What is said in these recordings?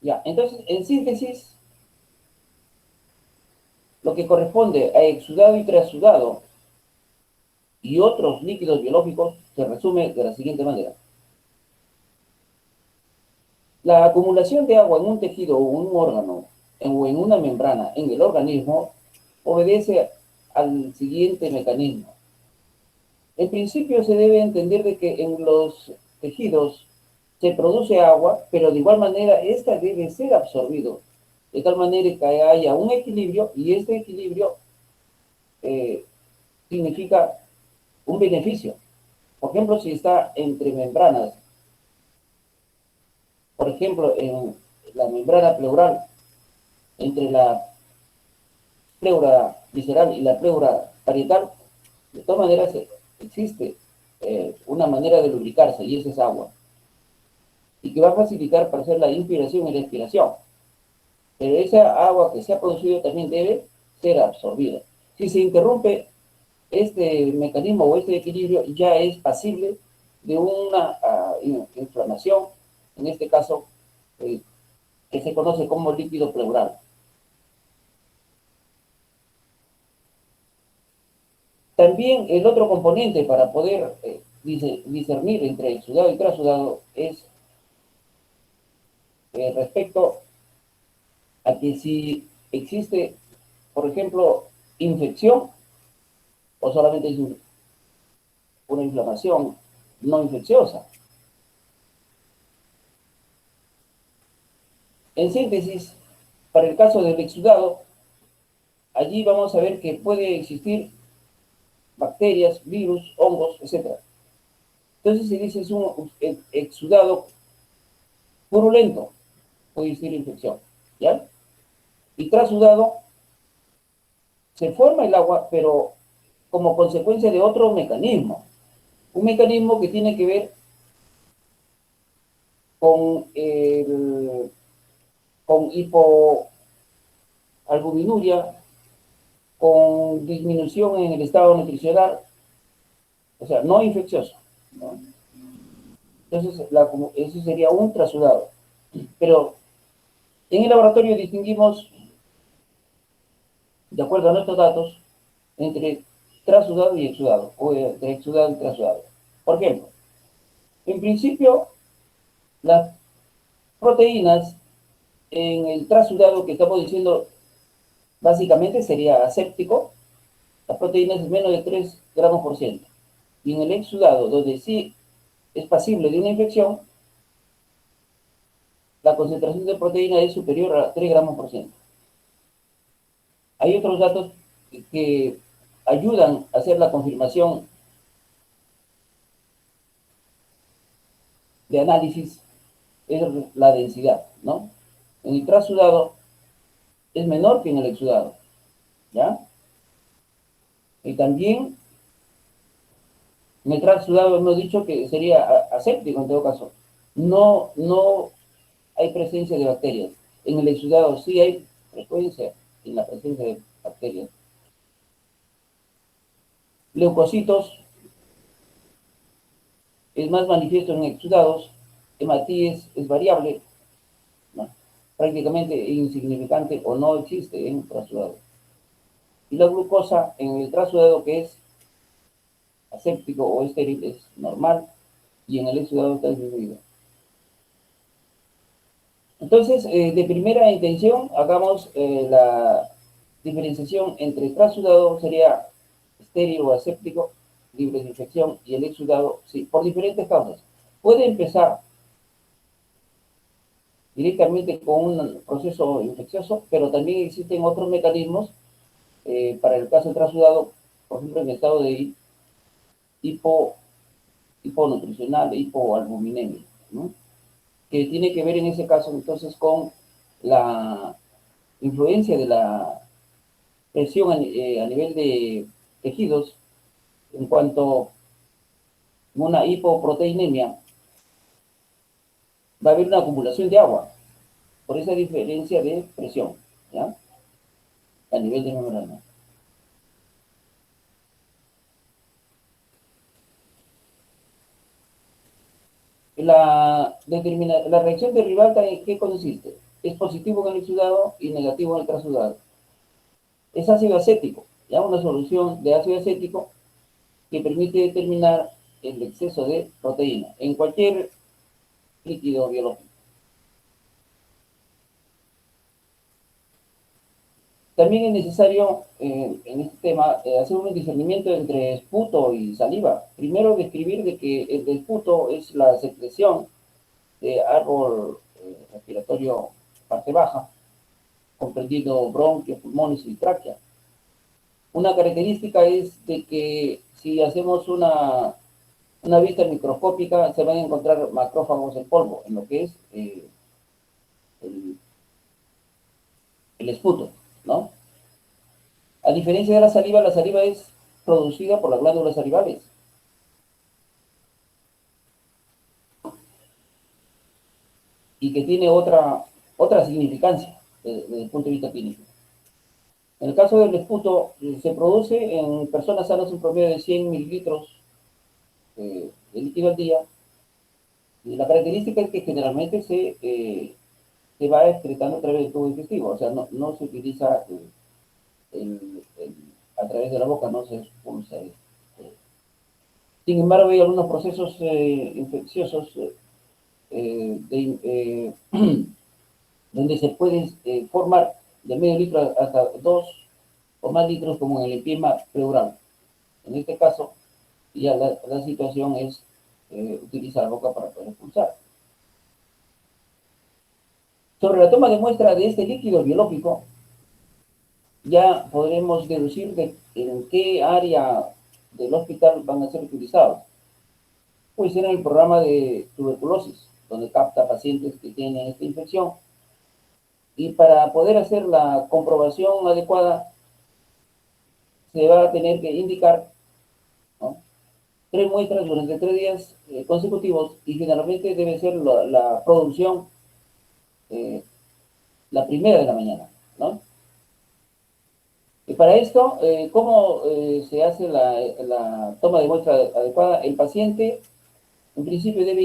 Ya, entonces, en síntesis, lo que corresponde a exudado y trasudado y otros líquidos biológicos se resume de la siguiente manera. La acumulación de agua en un tejido o un órgano o en una membrana en el organismo obedece al siguiente mecanismo. En principio se debe entender de que en los tejidos se produce agua, pero de igual manera esta debe ser absorbido, de tal manera que haya un equilibrio y este equilibrio eh, significa un beneficio. Por ejemplo, si está entre membranas, por ejemplo, en la membrana pleural, entre la pleura visceral y la pleura parietal, de todas maneras existe una manera de lubricarse y esa es agua. Y que va a facilitar para hacer la inspiración y la expiración. Pero esa agua que se ha producido también debe ser absorbida. Si se interrumpe este mecanismo o este equilibrio, ya es pasible de una inflamación, en este caso, eh, que se conoce como líquido pleural. También el otro componente para poder discernir entre el sudado y trasudado es respecto a que si existe, por ejemplo, infección o solamente es una inflamación no infecciosa. En síntesis, para el caso del exudado, allí vamos a ver que puede existir bacterias, virus, hongos, etc. Entonces se dice es un exudado purulento, puede existir infección, ¿ya? Y trasudado se forma el agua, pero como consecuencia de otro mecanismo. Un mecanismo que tiene que ver con, con hipoalbuminuria, con disminución en el estado nutricional, o sea, no infeccioso, ¿no? Entonces, ese sería un trasudado. Pero en el laboratorio distinguimos, de acuerdo a nuestros datos, entre trasudado y exudado, o entre exudado y trasudado. Por ejemplo, en principio, las proteínas en el trasudado que estamos diciendo básicamente sería aséptico, las proteínas es menos de 3 gramos por ciento. Y en el exudado, donde sí es pasible de una infección, la concentración de proteína es superior a 3 gramos por ciento. Hay otros datos que ayudan a hacer la confirmación de análisis, es la densidad, ¿no? En el trasudado es menor que en el exudado, ¿ya? Y también en el trasudado hemos dicho que sería aséptico en todo caso. No hay presencia de bacterias. En el exudado sí hay frecuencia en la presencia de bacterias. Leucocitos es más manifiesto en exudados, hematíes es variable, ¿no? Prácticamente insignificante o no existe en trasudado. Y la glucosa en el trasudado que es aséptico o estéril es normal y en el exudado está disminuido. Entonces, de primera intención, hagamos la diferenciación entre el trasudado sería estéril o aséptico, libre de infección, y el exudado, sí, por diferentes causas. Puede empezar directamente con un proceso infeccioso, pero también existen otros mecanismos para el caso del trasudado, por ejemplo, en estado de hipo, hiponutricional, hipoalbuminemia, ¿no? Que tiene que ver en ese caso entonces con la influencia de la presión a nivel de tejidos en cuanto a una hipoproteinemia va a haber una acumulación de agua por esa diferencia de presión, ¿ya? A nivel de membrana. La reacción de Ribalta, ¿en qué consiste? es positivo en el exudado y negativo en el trasudado. Es ácido acético, ya una solución de ácido acético que permite determinar el exceso de proteína en cualquier líquido biológico. También es necesario en este tema hacer un discernimiento entre esputo y saliva. Primero describir de que el esputo es la secreción de árbol respiratorio parte baja, comprendiendo bronquios, pulmones y tráquea. Una característica es de que si hacemos una vista microscópica se van a encontrar macrófagos en polvo, en lo que es el, el esputo, ¿no? A diferencia de la saliva es producida por las glándulas salivales y que tiene otra significancia desde el punto de vista clínico. En el caso del esputo, se produce en personas sanas un promedio de 100 mililitros de líquido al día. Y la característica es que generalmente se va excretando a través del tubo digestivo, o sea, no se utiliza a través de la boca, no se expulsa. Sin embargo, hay algunos procesos infecciosos donde se puede formar de medio litro hasta 2 o más litros como en el empiema pleural. En este caso, ya la situación es utilizar la boca para poder expulsar. Sobre la toma de muestra de este líquido biológico, ya podremos deducir en qué área del hospital van a ser utilizados. Puede ser en el programa de tuberculosis, donde capta pacientes que tienen esta infección. Y para poder hacer la comprobación adecuada, se va a tener que indicar, ¿no?, 3 muestras durante 3 días consecutivos, y generalmente debe ser la producción eh, la primera de la mañana, ¿no? Y para esto, ¿cómo se hace la toma de muestra adecuada? El paciente, en principio, debe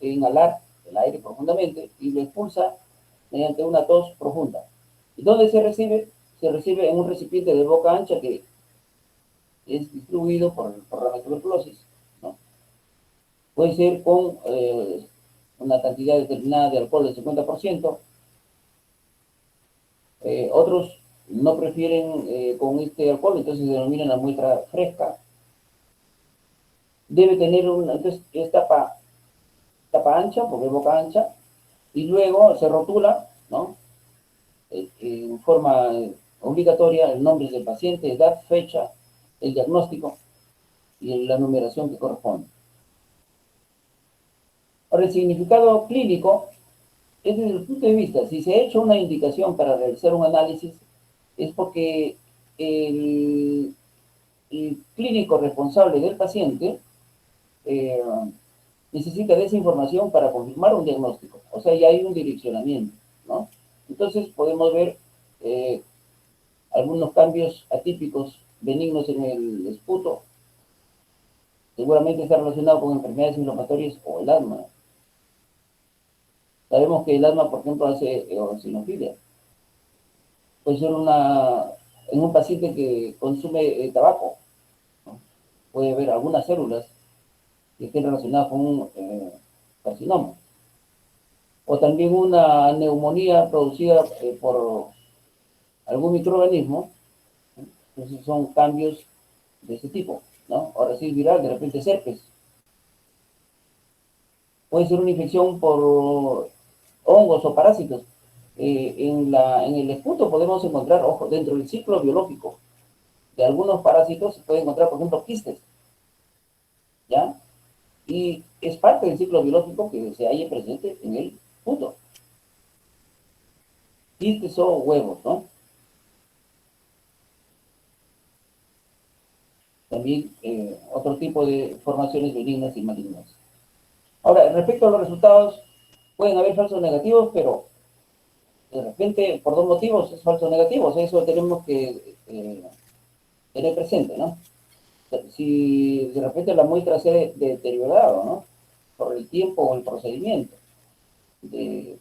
inhalar el aire profundamente y lo expulsa mediante una tos profunda. ¿Y dónde se recibe? Se recibe en un recipiente de boca ancha que es distribuido por el programa de tuberculosis, ¿no? Puede ser con una cantidad determinada de alcohol del 50%. Otros no prefieren con este alcohol, entonces se denominan la muestra fresca. Debe tener entonces es tapa ancha, porque es boca ancha, y luego se rotula, ¿no?, en forma obligatoria el nombre del paciente, edad, fecha, el diagnóstico y la numeración que corresponde. Ahora, el significado clínico es desde el punto de vista, si se ha hecho una indicación para realizar un análisis, es porque el clínico responsable del paciente eh, necesita de esa información para confirmar un diagnóstico. O sea, ya hay un direccionamiento, ¿no? Entonces podemos ver algunos cambios atípicos benignos en el esputo. Seguramente está relacionado con enfermedades inflamatorias o el asma. Sabemos que el asma, por ejemplo, hace eosinofilia. Puede ser en un paciente que consume tabaco, ¿no? Puede haber algunas células que estén relacionadas con un carcinoma. O también una neumonía producida por algún microorganismo. Entonces son cambios de ese tipo, ¿no? Ahora sí, viral, de repente herpes. Puede ser una infección por hongos o parásitos. En el esputo podemos encontrar, ojo, dentro del ciclo biológico de algunos parásitos se puede encontrar, por ejemplo, quistes, ¿ya? Y es parte del ciclo biológico que se halla presente en el esputo. Quistes o huevos, ¿no? También otro tipo de formaciones benignas y malignas. Ahora, respecto a los resultados, pueden haber falsos negativos, pero de repente, por 2 motivos, es falso negativo. O sea, eso tenemos que tener presente, ¿no? Si de repente la muestra se ha deteriorado, ¿no?, por el tiempo o el procedimiento de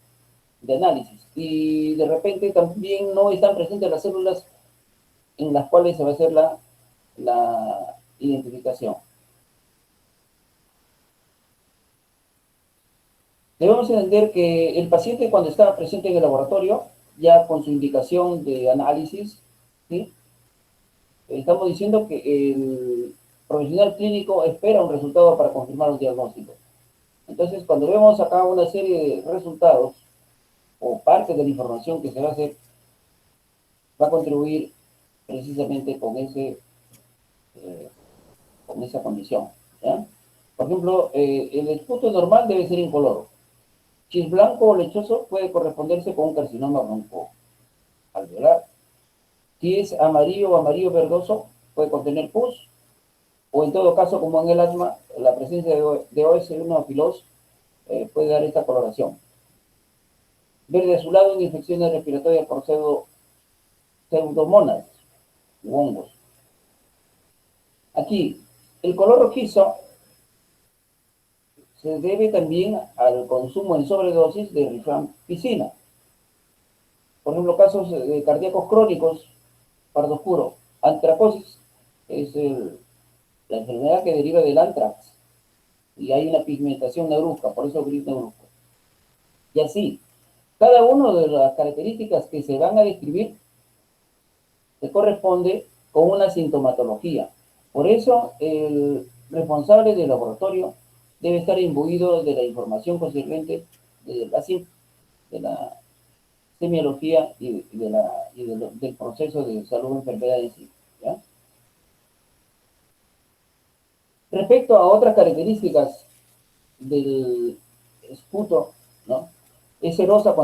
de análisis. Y de repente también no están presentes las células en las cuales se va a hacer la identificación. Debemos entender que el paciente cuando está presente en el laboratorio, ya con su indicación de análisis, ¿sí? Estamos diciendo que el profesional clínico espera un resultado para confirmar un diagnóstico. Entonces, cuando vemos acá una serie de resultados o parte de la información que se va a hacer, va a contribuir precisamente con esa condición, ¿ya? Por ejemplo, el esputo normal debe ser incoloro. Si es blanco o lechoso, puede corresponderse con un carcinoma broncoalveolar. Si es amarillo o amarillo verdoso, puede contener pus, o en todo caso, como en el asma, la presencia de OS1 afilos puede dar esta coloración. Verde azulado en infecciones respiratorias por pseudomonas u hongos. Aquí, el color rojizo se debe también al consumo en sobredosis de rifampicina. Por ejemplo, casos cardíacos crónicos, pardo oscuro. Antracosis es la enfermedad que deriva del antrax. Y hay una pigmentación negruzca, por eso gris negruzco. Y así, cada una de las características que se van a describir se corresponde con una sintomatología. Por eso, el responsable del laboratorio debe estar imbuido de la información consistente de la semiología del proceso de salud enfermedad en sí, ¿ya? Respecto a otras características del esputo, ¿no? Es serosa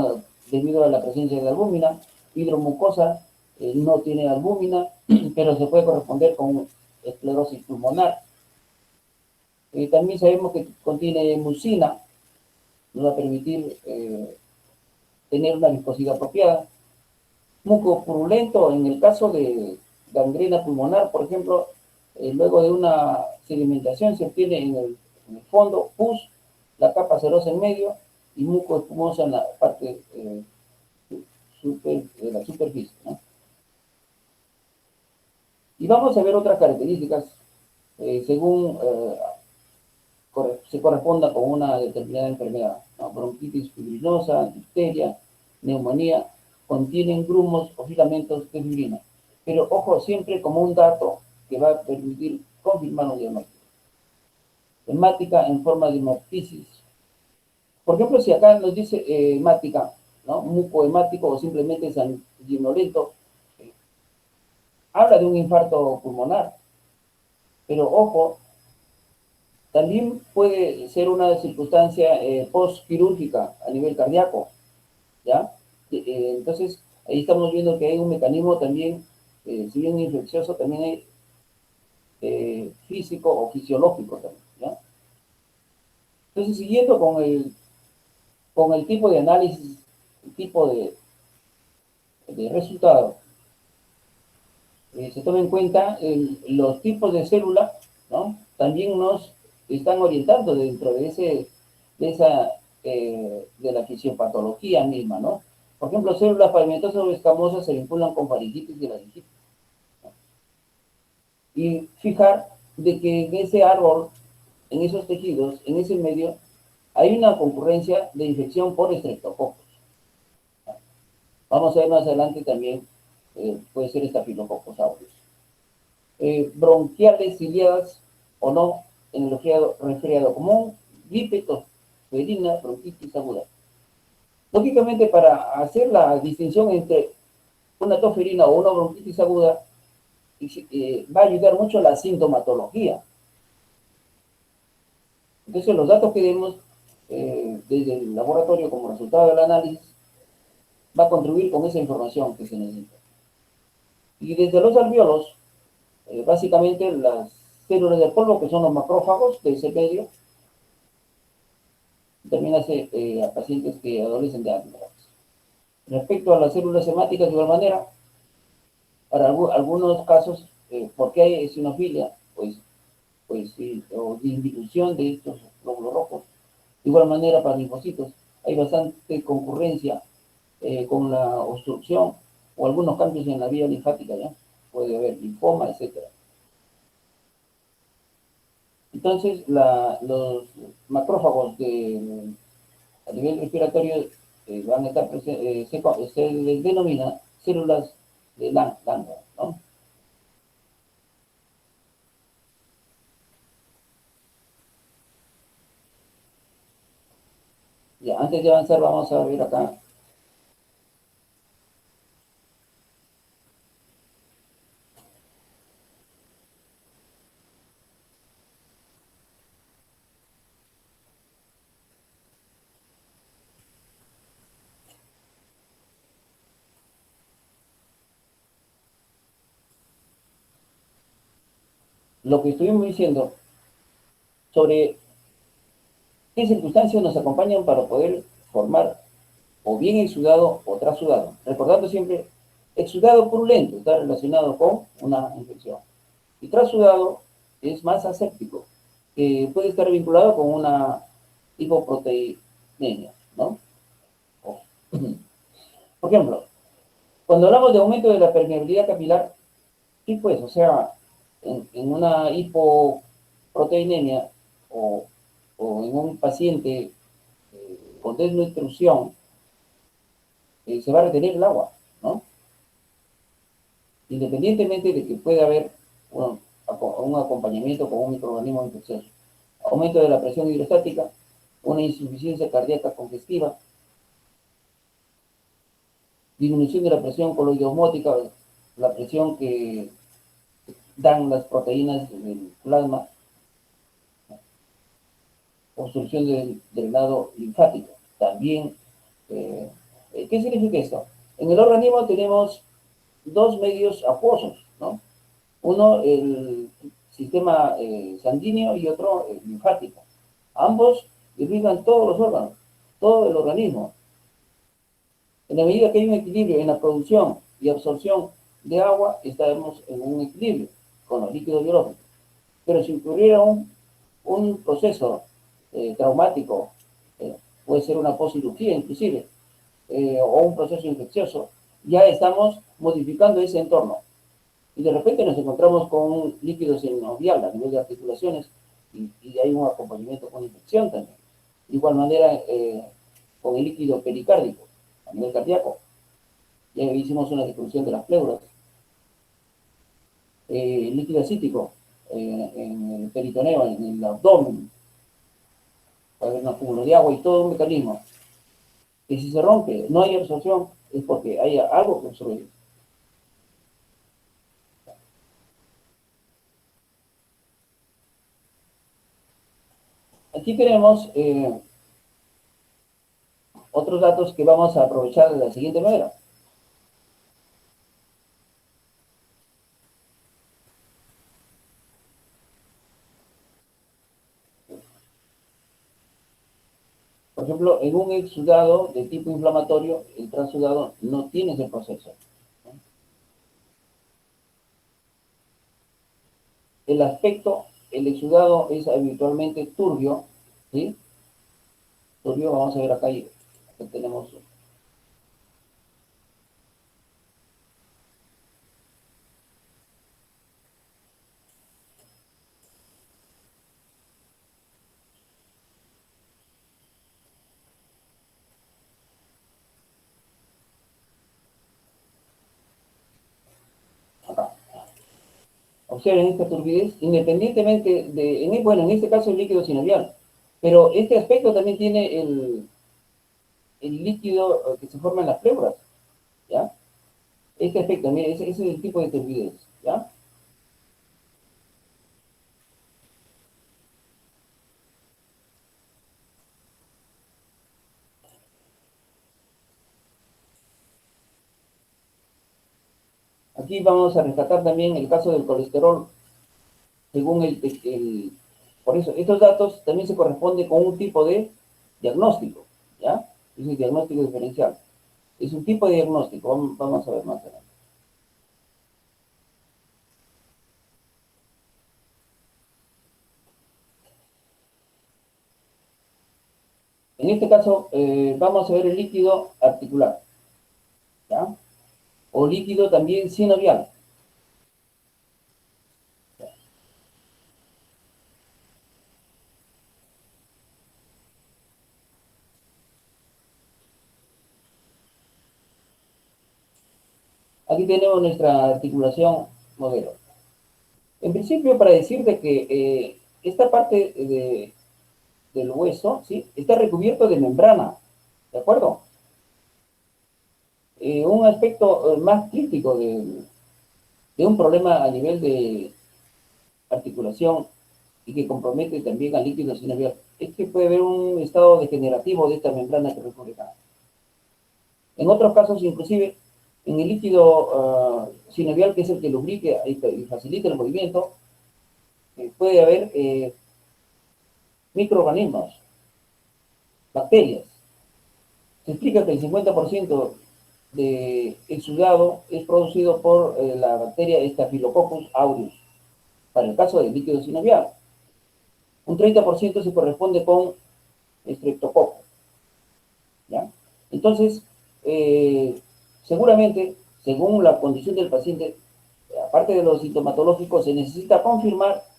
debido a la presencia de albúmina, hidromucosa, no tiene albúmina, pero se puede corresponder con esclerosis pulmonar. También sabemos que contiene mucina, nos va a permitir tener una viscosidad apropiada. Muco purulento, en el caso de gangrena pulmonar, por ejemplo, luego de una sedimentación se obtiene en el fondo pus, la capa cerosa en medio y muco espumoso en la parte de la superficie, ¿no? Y vamos a ver otras características según se corresponda con una determinada enfermedad, ¿no? Bronquitis fibrinosa, difteria, neumonía, contienen grumos o filamentos de fibrina. Pero ojo, siempre como un dato que va a permitir confirmar un diagnóstico. Hemática en forma de hemoptisis. Por ejemplo, si acá nos dice hemática, ¿no? Mucohemático o simplemente sanguinolento, habla de un infarto pulmonar. Pero ojo, también puede ser una circunstancia postquirúrgica a nivel cardíaco, ¿ya? Entonces, ahí estamos viendo que hay un mecanismo también, si bien infeccioso, también hay físico o fisiológico también, ¿ya? Entonces, siguiendo con el tipo de análisis, el tipo de resultado, se toma en cuenta los tipos de células, ¿no? También nos están orientando dentro de la fisiopatología misma, ¿no? Por ejemplo, células pavimentosas o escamosas se vinculan con faringitis y laringitis, ¿no? Y fijar de que en ese árbol, en esos tejidos, en ese medio, hay una concurrencia de infección por estreptococos. Vamos a ver más adelante también, puede ser estafilococcus aureus. Bronquiales ciliadas o no en el resfriado común, gripe, tosferina, bronquitis aguda. Lógicamente, para hacer la distinción entre una tosferina o una bronquitis aguda, va a ayudar mucho la sintomatología. Entonces, los datos que demos desde el laboratorio como resultado del análisis va a contribuir con esa información que se necesita. Y desde los alvéolos, básicamente las células de polvo, que son los macrófagos de ese medio, también hace a pacientes que adolecen de antrax. Respecto a las células hemáticas, de igual manera, para algunos casos, ¿por qué hay eosinofilia? Pues sí, o disminución de estos glóbulos rojos. De igual manera, para linfocitos, hay bastante concurrencia con la obstrucción o algunos cambios en la vía linfática, ¿ya? Puede haber linfoma, etcétera. Entonces, los macrófagos a nivel respiratorio van a estar presentes, se les denomina células de Langerhans, ¿no? Ya, antes de avanzar, vamos a ver acá. Lo que estuvimos diciendo sobre qué circunstancias nos acompañan para poder formar o bien exudado o trasudado. Recordando siempre, exudado purulento está relacionado con una infección. Y trasudado es más aséptico, que puede estar vinculado con una hipoproteinemia, ¿no? Por ejemplo, cuando hablamos de aumento de la permeabilidad capilar, sí, pues, o sea, en una hipoproteinemia o, o en un paciente con desnutrición, se va a retener el agua, ¿no? Independientemente de que pueda haber un acompañamiento con un microorganismo infeccioso. Aumento de la presión hidrostática, una insuficiencia cardíaca congestiva, disminución de la presión coloidosmótica, la presión que dan las proteínas del plasma, obstrucción del drenado linfático. También, eh, ¿qué significa esto? En el organismo tenemos dos medios acuosos, ¿no? Uno, el sistema sanguíneo y otro, el linfático. Ambos irrigan todos los órganos, todo el organismo. En la medida que hay un equilibrio en la producción y absorción de agua, estaremos en un equilibrio con los líquidos biológicos. Pero si ocurriera un proceso traumático, puede ser una poscirugía inclusive, o un proceso infeccioso, ya estamos modificando ese entorno. Y de repente nos encontramos con un líquido sinovial a nivel de articulaciones y hay un acompañamiento con infección también. De igual manera, con el líquido pericárdico a nivel cardíaco, ya hicimos una discusión de las pleuras. El líquido acítico en el peritoneo, en el abdomen, puede haber un acúmulo de agua y todo un mecanismo. Y si se rompe, no hay absorción, es porque hay algo que obstruye. Aquí tenemos otros datos que vamos a aprovechar de la siguiente manera. Por ejemplo, en un exudado de tipo inflamatorio, el transudado no tiene ese proceso. El aspecto, el exudado es habitualmente turbio, ¿sí? Turbio, vamos a ver acá, aquí tenemos. Acá. Observen esta turbidez, independientemente bueno, en este caso el líquido sinovial, pero este aspecto también tiene el líquido que se forma en las pleuras, ¿ya? Este aspecto, mire, ese es el tipo de turbidez, ¿ya? Aquí vamos a rescatar también el caso del colesterol, según por eso, estos datos también se corresponden con un tipo de diagnóstico, ¿ya? Es el diagnóstico diferencial. Es un tipo de diagnóstico, vamos a ver más adelante. En En este caso, vamos a ver el líquido articular, ¿ya? O líquido también sinovial. Aquí tenemos nuestra articulación modelo. En principio, para decirte que esta parte del hueso, ¿sí?, está recubierto de membrana, ¿de acuerdo? Un aspecto más crítico de un problema a nivel de articulación y que compromete también al líquido sinovial es que puede haber un estado degenerativo de esta membrana que recubre acá. En otros casos, inclusive, en el líquido sinovial, que es el que lubrica y facilita el movimiento, puede haber microorganismos, bacterias. Se explica que el 50% de exudado es producido por la bacteria Staphylococcus aureus, para el caso del líquido sinovial. Un 30% se corresponde con estreptococo, ¿ya? Entonces, seguramente, según la condición del paciente, aparte de lo sintomatológico, se necesita confirmar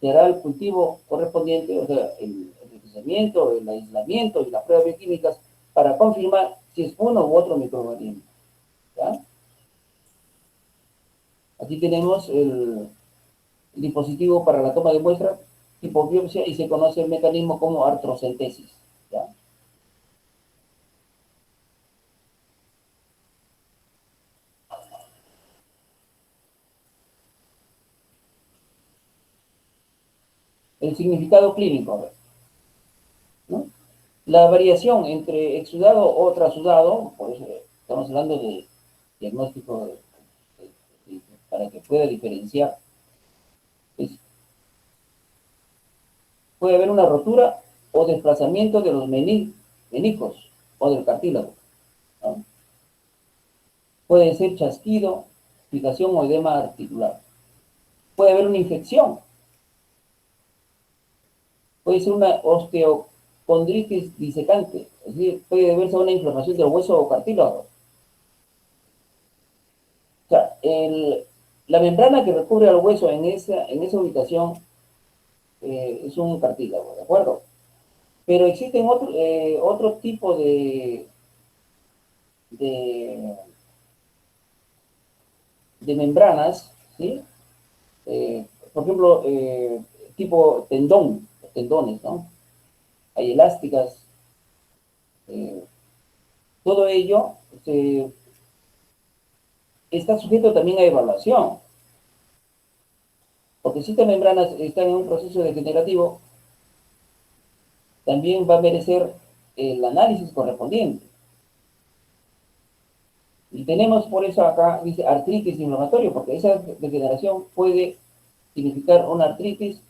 que hará el cultivo correspondiente, o sea, el procesamiento, el aislamiento y las pruebas bioquímicas para confirmar si es uno u otro microorganismo, ¿ya? Aquí tenemos el dispositivo para la toma de muestra tipo biopsia y se conoce el mecanismo como artrocentesis, ¿ya? El significado clínico, ¿no? La variación entre exudado o trasudado, por eso estamos hablando de diagnóstico para que pueda diferenciar, es, puede haber una rotura o desplazamiento de los meniscos o del cartílago, ¿no? Puede ser chasquido, fijación o edema articular. Puede haber una infección. Puede ser una osteocondritis disecante, es decir, puede deberse a una inflamación del hueso o cartílago. O sea, la membrana que recubre al hueso en esa ubicación es un cartílago, ¿de acuerdo? Pero existen otro tipo de, de membranas, ¿sí? Por ejemplo, tipo tendones, ¿no? Hay elásticas, eh, todo ello está sujeto también a evaluación, porque si estas membranas están en un proceso degenerativo, también va a merecer el análisis correspondiente. Y tenemos por eso acá, dice artritis inflamatoria, porque esa degeneración puede significar una artritis,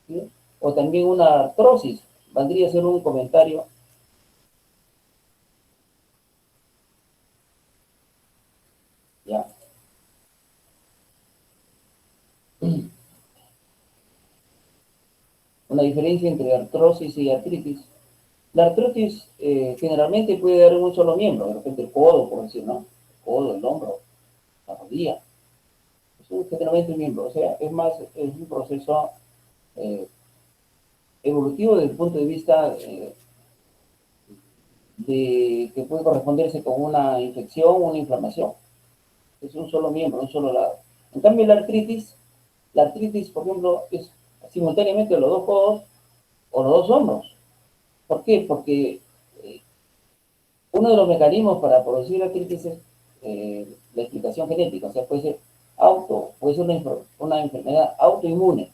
¿sí?, o también una artrosis. Valdría ser un comentario. Ya. Una diferencia entre artrosis y artritis. La artritis generalmente puede dar en un solo miembro, de repente el codo, por decir, ¿no? El codo, el hombro, la rodilla. Eso es generalmente un miembro. O sea, es un proceso eh, evolutivo desde el punto de vista de que puede corresponderse con una infección o una inflamación. Es un solo miembro, un solo lado. En cambio, la artritis, por ejemplo, es simultáneamente los dos codos o los dos hombros. ¿Por qué? Porque uno de los mecanismos para producir artritis es la explicación genética, o sea, puede ser una enfermedad autoinmune,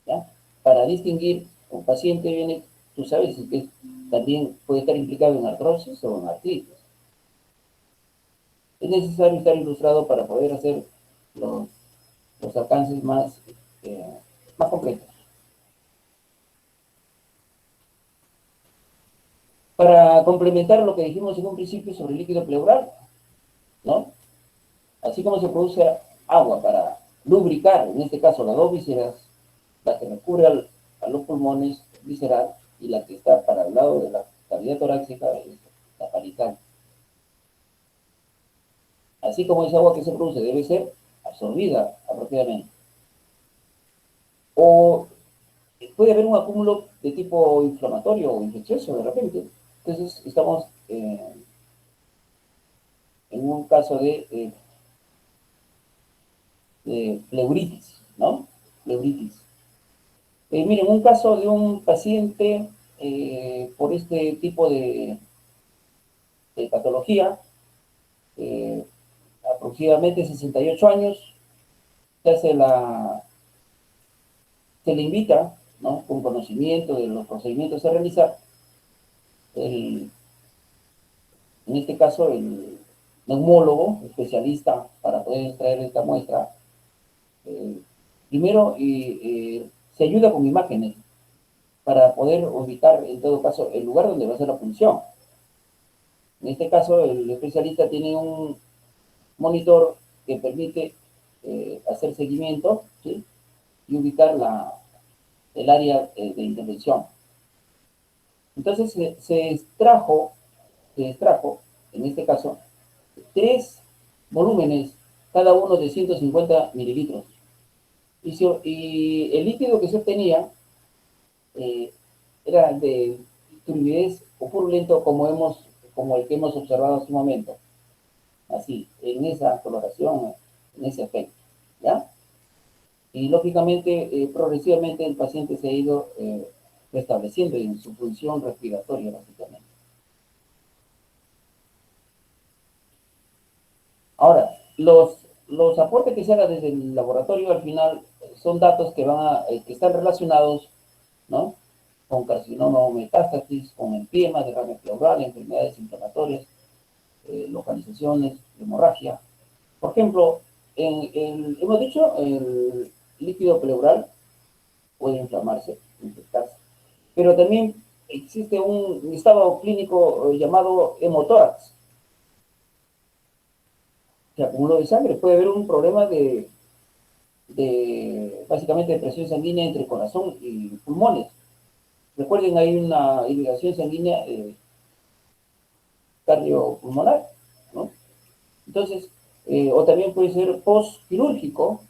¿ya? Para distinguir un paciente viene, tú sabes que también puede estar implicado en artrosis o en artritis. Es necesario estar ilustrado para poder hacer los, los alcances más completos. Para complementar lo que dijimos en un principio sobre el líquido pleural, ¿no? Así como se produce agua para lubricar, en este caso las dos vísceras, la que recubre a los pulmones visceral y la que está para el lado de la cavidad torácica es la parietal. Así como esa agua que se produce debe ser absorbida apropiadamente. O puede haber un acúmulo de tipo inflamatorio o infeccioso de repente. Entonces estamos en un caso de pleuritis, ¿no? Pleuritis. Miren, un caso de un paciente por este tipo de patología, aproximadamente 68 años, se le invita, ¿no? Con conocimiento de los procedimientos a realizar, en este caso el neumólogo, especialista para poder extraer esta muestra, primero se ayuda con imágenes para poder ubicar, en todo caso, el lugar donde va a ser la punción. En este caso, el especialista tiene un monitor que permite hacer seguimiento, ¿sí? Y ubicar el área de intervención. Entonces se extrajo, en este caso, 3 volúmenes, cada uno de 150 mililitros. Y el líquido que se obtenía eh, era de turbidez o purulento como el que hemos observado hace un momento. Así, en esa coloración, en ese efecto. ¿Ya? Y lógicamente, progresivamente el paciente se ha ido restableciendo en su función respiratoria, básicamente. Ahora, los aportes que se hagan desde el laboratorio al final son datos que están relacionados, ¿no? Con carcinoma o metástasis, con empiema, derrame pleural, enfermedades inflamatorias, localizaciones, hemorragia. Por ejemplo, hemos dicho, el líquido pleural puede inflamarse, infectarse, pero también existe un estado clínico llamado hemotórax, que acumuló de sangre. Puede haber un problema básicamente de presión sanguínea entre corazón y pulmones. Recuerden, hay una irrigación sanguínea cardiopulmonar, ¿no? Entonces, o también puede ser postquirúrgico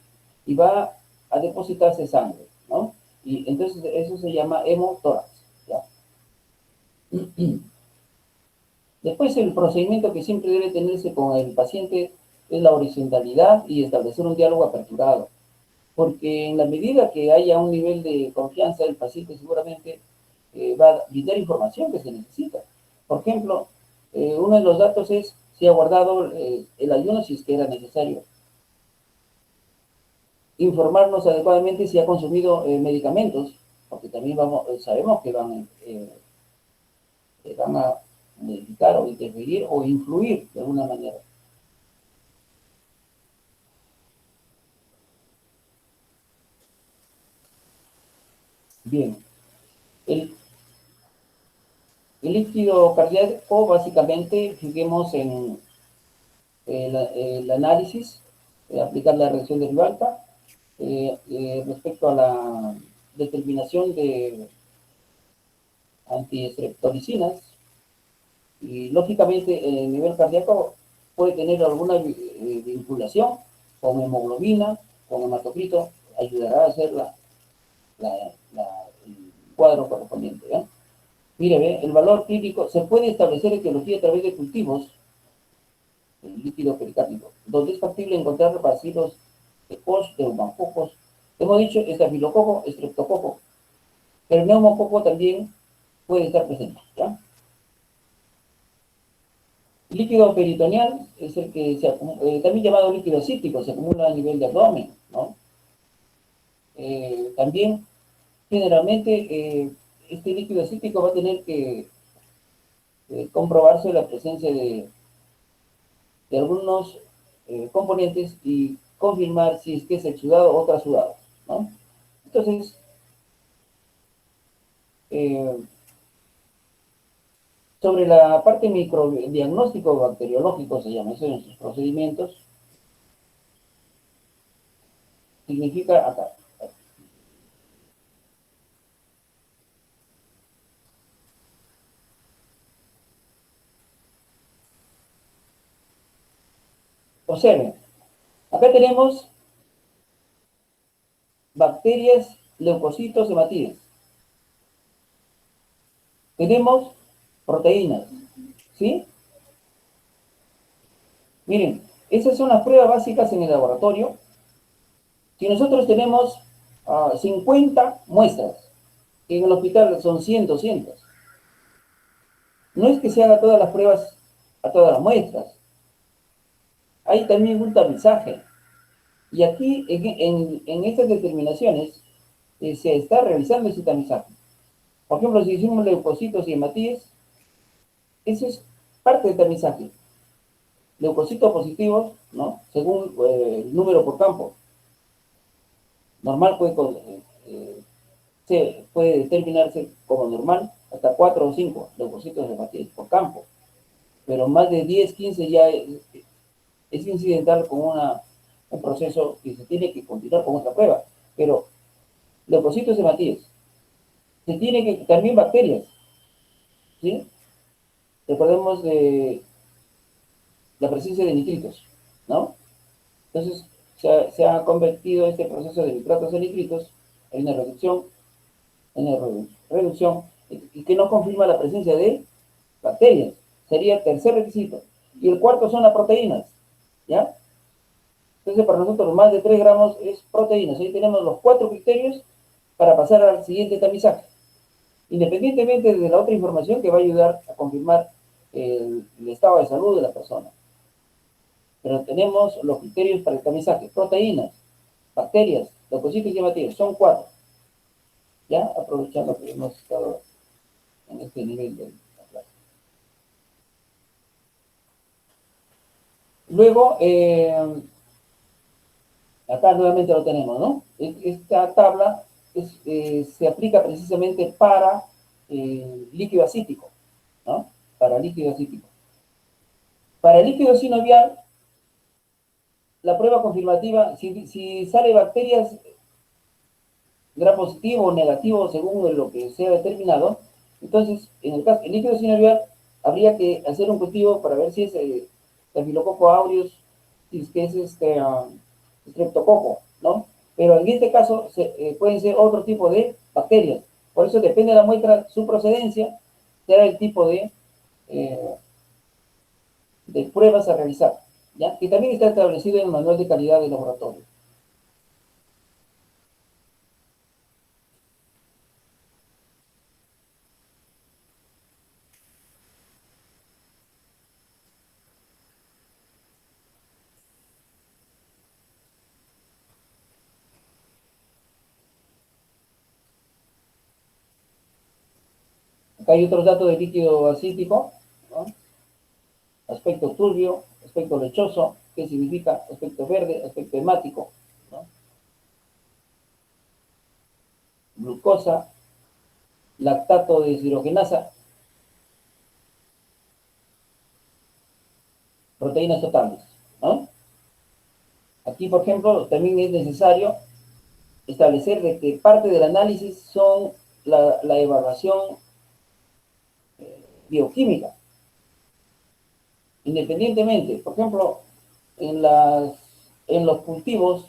y va a depositarse sangre, ¿no? Y entonces eso se llama hemotórax, ¿ya? Después, el procedimiento que siempre debe tenerse con el paciente es la horizontalidad y establecer un diálogo aperturado, porque en la medida que haya un nivel de confianza, el paciente seguramente va a brindar información que se necesita. Por ejemplo, uno de los datos es si ha guardado el ayuno si es que era necesario. Informarnos adecuadamente si ha consumido medicamentos, porque también sabemos que van a modificar o interferir o influir de alguna manera. Bien, el, el líquido cardíaco, básicamente, fijemos en el análisis, aplicar la reacción de Rivalta, respecto a la determinación de antiestreptolicinas, y lógicamente el nivel cardíaco puede tener alguna vinculación con hemoglobina, con hematocrito, ayudará a hacer el cuadro correspondiente. ¿Ya? Mire, ¿ve? El valor crítico se puede establecer etiología a través de cultivos, el líquido pericárdico, donde es factible encontrar bacilos de Koch, de neumococos. Hemos dicho estafilococo, estreptococo, pero el neumococo también puede estar presente. ¿Ya? El líquido peritoneal es el que también llamado líquido cítrico, se acumula a nivel de abdomen, ¿no? También, generalmente, este líquido cítrico va a tener que comprobarse la presencia de algunos componentes y confirmar si es que es exudado o trasudado, ¿no? Entonces, eh, sobre la parte microdiagnóstico bacteriológico, se llama eso en sus procedimientos, significa acá. Observen, acá tenemos bacterias, leucocitos, hematíes. Tenemos proteínas, ¿sí? Miren, esas son las pruebas básicas en el laboratorio. Si nosotros tenemos 50 muestras, que en el hospital son 100, 200, no es que se haga todas las pruebas a todas las muestras. Hay también un tamizaje. Y aquí, en estas determinaciones, se está realizando ese tamizaje. Por ejemplo, si hicimos leucocitos y hematíes, eso es parte del tamizaje. Leucocitos positivos, ¿no? Según el número por campo. Normal puede determinarse como normal hasta 4 o 5 leucocitos de hematíes por campo. Pero más de 10, 15 ya es incidental con un proceso que se tiene que continuar con otra prueba. Pero leucocitos hematíes, se tiene que también bacterias, ¿sí? Recordemos de la presencia de nitritos, ¿no? Entonces, se ha convertido este proceso de nitratos en nitritos en una reducción, y que no confirma la presencia de bacterias. Sería el tercer requisito. Y el cuarto son las proteínas, ¿ya? Entonces, para nosotros, más de 3 gramos es proteínas. Ahí tenemos los 4 criterios para pasar al siguiente tamizaje. Independientemente de la otra información que va a ayudar a confirmar el estado de salud de la persona. Pero tenemos los criterios para el tamizaje: proteínas, bacterias, leucocitos y hematíes. Son 4. Ya, aprovechando que hemos estado en este nivel de la clase. Luego, acá nuevamente lo tenemos, ¿no? Esta tabla se aplica precisamente para líquido acítico, ¿no? Para líquido acítico. Para el líquido sinovial, la prueba confirmativa, si sale bacterias gram positivo o negativo según lo que sea determinado, entonces, en el caso del líquido sinovial, habría que hacer un cultivo para ver si es Staphylococcus aureus, si es que es streptococo, ¿no? Pero en este caso pueden ser otro tipo de bacterias. Por eso depende de la muestra, su procedencia, será el tipo eh, de pruebas a realizar, ¿ya? Que también está establecido en el manual de calidad del laboratorio. Acá hay otros datos de líquido acítico, ¿no? Aspecto turbio, aspecto lechoso, ¿qué significa? Aspecto verde, aspecto hemático, ¿no? Glucosa, lactato de deshidrogenasa, proteínas totales, ¿no? Aquí, por ejemplo, también es necesario establecer de que parte del análisis son la evaluación bioquímica, independientemente. Por ejemplo, en los cultivos,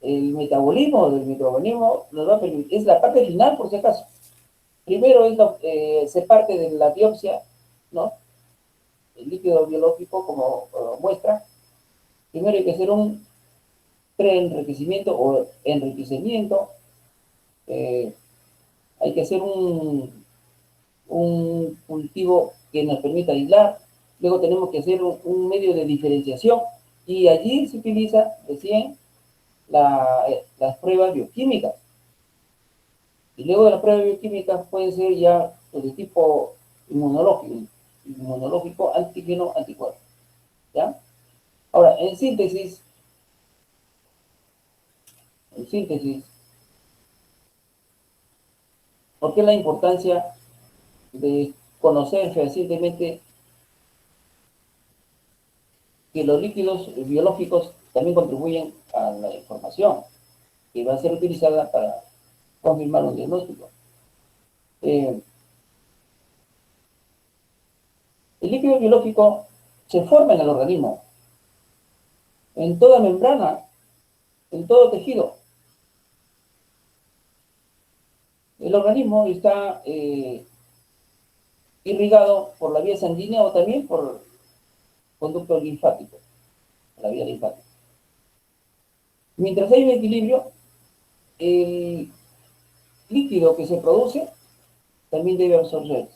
el metabolismo del microorganismo nos va a permitir, es la parte final, por si acaso. Primero se parte de la biopsia, ¿no? El líquido biológico como muestra. Primero hay que hacer un preenriquecimiento o enriquecimiento. Hay que hacer un cultivo que nos permita aislar. Luego tenemos que hacer un medio de diferenciación. Y allí se utiliza recién las pruebas bioquímicas. Y luego de las pruebas bioquímicas pueden ser ya de tipo inmunológico, antígeno, anticuerpo. ¿Ya? Ahora, en síntesis, ¿por qué la importancia de conocer fehacientemente que los líquidos biológicos también contribuyen a la información que va a ser utilizada para confirmar un diagnóstico? El líquido biológico se forma en el organismo, en toda membrana, en todo tejido. El organismo está irrigado por la vía sanguínea o también por conducto linfático, la vía linfática. Mientras hay un equilibrio, el líquido que se produce también debe absorberse.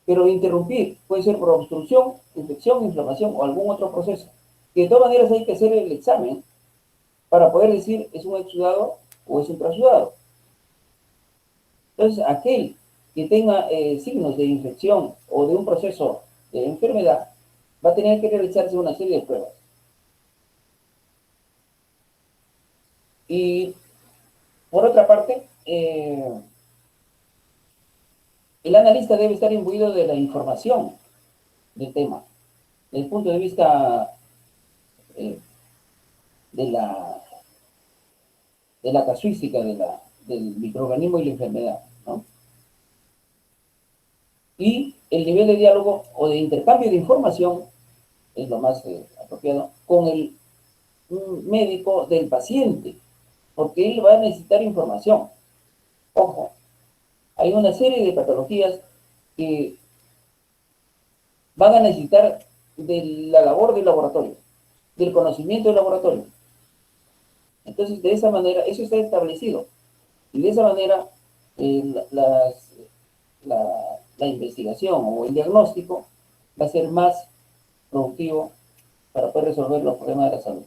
Pero interrumpir puede ser por obstrucción, infección, inflamación o algún otro proceso. Que de todas maneras hay que hacer el examen para poder decir es un exudado o es un trasudado. Entonces, aquel que tenga signos de infección o de un proceso de enfermedad va a tener que realizarse una serie de pruebas. Y por otra parte, el analista debe estar imbuido de la información del tema, desde el punto de vista eh, de, la, de la casuística del microorganismo y la enfermedad, ¿no? Y el nivel de diálogo o de intercambio de información es lo más apropiado con el médico del paciente, porque él va a necesitar información. Ojo, hay una serie de patologías que van a necesitar de la labor del laboratorio, del conocimiento del laboratorio. Entonces, de esa manera, eso está establecido. Y de esa manera, la investigación o el diagnóstico va a ser más productivo para poder resolver los problemas de la salud.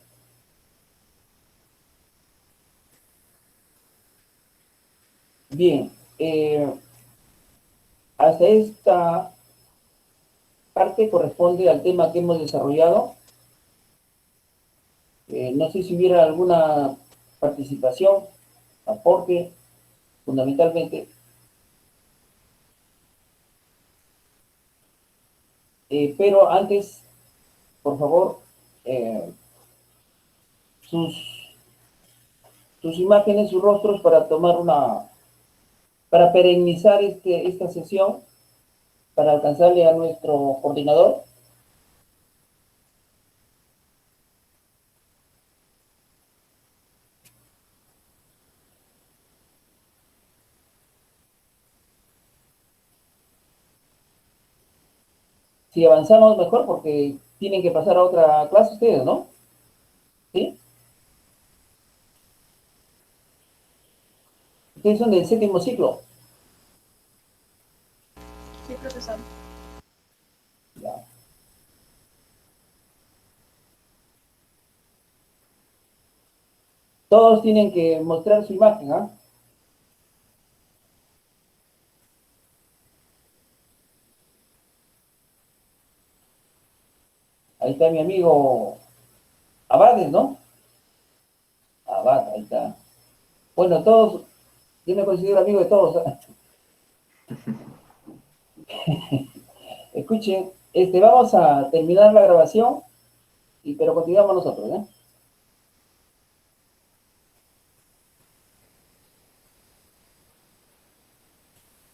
Bien, hasta esta parte corresponde al tema que hemos desarrollado. No sé si hubiera alguna participación, aporte, fundamentalmente. Pero antes, por favor, eh, sus, sus imágenes, sus rostros para tomar para perennizar esta sesión, para alcanzarle a nuestro coordinador. Si avanzamos mejor, porque tienen que pasar a otra clase ustedes, ¿no? ¿Sí? Ustedes son del séptimo ciclo. Sí, profesor. Ya. Todos tienen que mostrar su imagen, ¿ah? Ahí está mi amigo Abades, ¿no? Abad, ahí está. Bueno, todos, yo me considero amigo de todos. Escuchen, vamos a terminar la grabación, pero continuamos nosotros, ¿eh?